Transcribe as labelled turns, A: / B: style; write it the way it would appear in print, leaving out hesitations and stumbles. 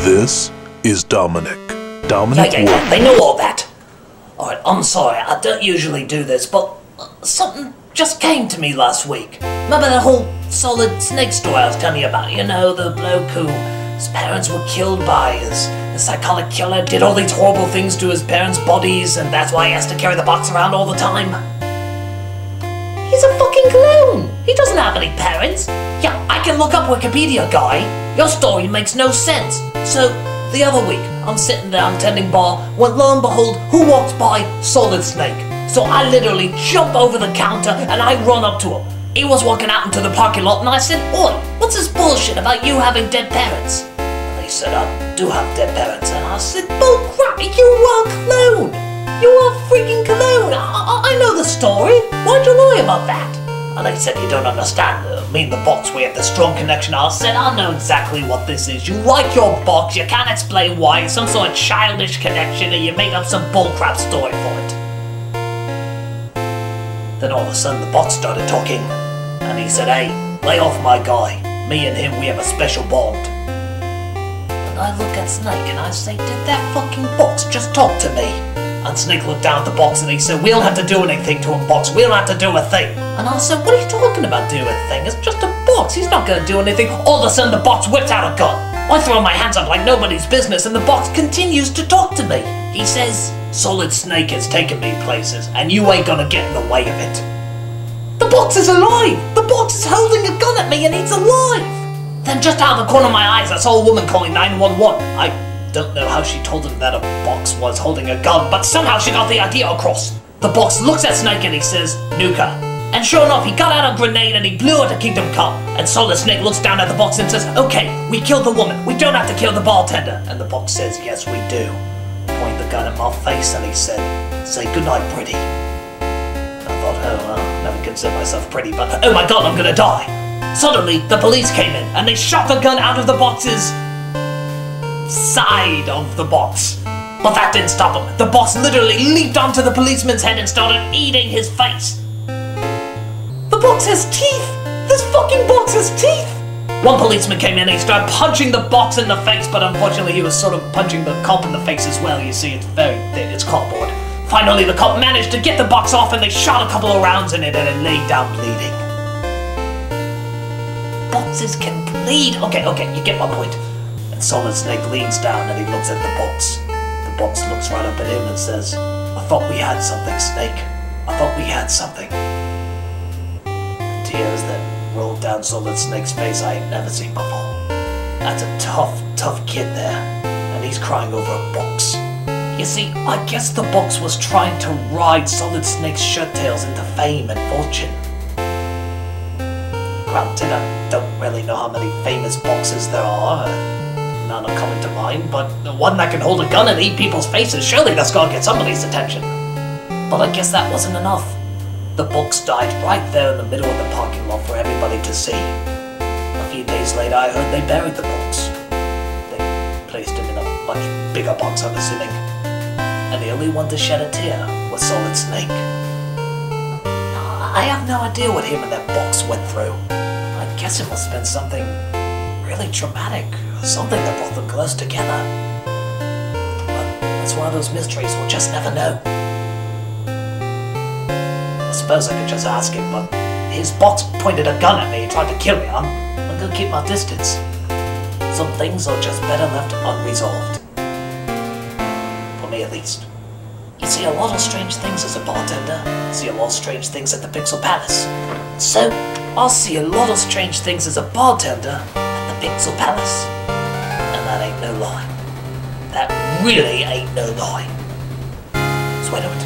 A: This is Dominic. Dominic.
B: Yeah, they know all that. Alright, I'm sorry, I don't usually do this, but something just came to me last week. Remember that whole Solid Snake story I was telling you about? You know, the bloke who his parents were killed by, the psychotic killer did all these horrible things to his parents' bodies, and that's why he has to carry the box around all the time. He's a fucking clone! He doesn't have any parents! Yeah, I can look up Wikipedia, guy. Your story makes no sense. So, the other week, I'm sitting there, I'm tending bar, when lo and behold, who walks by? Solid Snake. So I literally jump over the counter and I run up to him. He was walking out into the parking lot and I said, "Oi, what's this bullshit about you having dead parents?" And he said, "I do have dead parents." And I said, "Bull crap, you are a clone! You are a freaking clone! I know the story. Why'd you lie about that?" And they said, "You don't understand. Me and the box, we have the strong connection." I said, "I know exactly what this is. You like your box, you can't explain why. It's some sort of childish connection and you made up some bullcrap story for it." Then all of a sudden the box started talking. And he said, "Hey, lay off my guy. Me and him, we have a special bond." And I look at Snake and I say, "Did that fucking box just talk to me?" And Snake looked down at the box and he said, "We don't have to do anything to him, box. We don't have to do a thing." And I said, "What are you talking about, do a thing? It's just a box. He's not gonna do anything." All of a sudden the box whips out a gun. I throw my hands up like nobody's business and the box continues to talk to me. He says, "Solid Snake is taking me places and you ain't gonna get in the way of it." The box is alive! The box is holding a gun at me and it's alive! Then just out of the corner of my eyes I saw a woman calling 911. I don't know how she told him that a box was holding a gun, but somehow she got the idea across. The box looks at Snake and he says, "Nuka." And sure enough, he got out a grenade and he blew it at Kingdom Come. And Solid Snake looks down at the box and says, "Okay, we killed the woman. We don't have to kill the bartender." And the box says, "Yes, we do." Point the gun at my face and he said, "Say goodnight, pretty." And I thought, oh, well, I never considered myself pretty, but oh my god, I'm gonna die. Suddenly, the police came in and they shot the gun out of the box's side of the box. But that didn't stop him. The box literally leaped onto the policeman's head and started eating his face. The box has teeth! This fucking box has teeth! One policeman came in and he started punching the box in the face, but unfortunately he was sort of punching the cop in the face as well. You see, it's very thin, it's cardboard. Finally the cop managed to get the box off and they shot a couple of rounds in it and it laid down bleeding. Boxes can bleed! Okay, you get my point. And Solid Snake leans down and he looks at the box. The box looks right up at him and says, "I thought we had something, Snake. I thought we had something." Tears that rolled down Solid Snake's face I ain't never seen before. That's a tough kid there, and he's crying over a box. You see, I guess the box was trying to ride Solid Snake's shirt tails into fame and fortune. Granted, I don't really know how many famous boxes there are. None are coming to mind, but the one that can hold a gun and eat people's faces, surely that's gotta get somebody's attention. But I guess that wasn't enough. The box died right there in the middle of the parking lot for everybody to see. A few days later I heard they buried the box. They placed him in a much bigger box, I'm assuming. And the only one to shed a tear was Solid Snake. I have no idea what him and that box went through. I guess it must have been something really traumatic, something that brought them close together. But that's one of those mysteries we'll just never know. I suppose I could just ask him, but his box pointed a gun at me and tried to kill me. I'm gonna keep my distance. Some things are just better left unresolved. For me at least. You see a lot of strange things as a bartender. You see a lot of strange things at the Pixel Palace. So, I'll see a lot of strange things as a bartender at the Pixel Palace. And that ain't no lie. That really ain't no lie. Swear to it.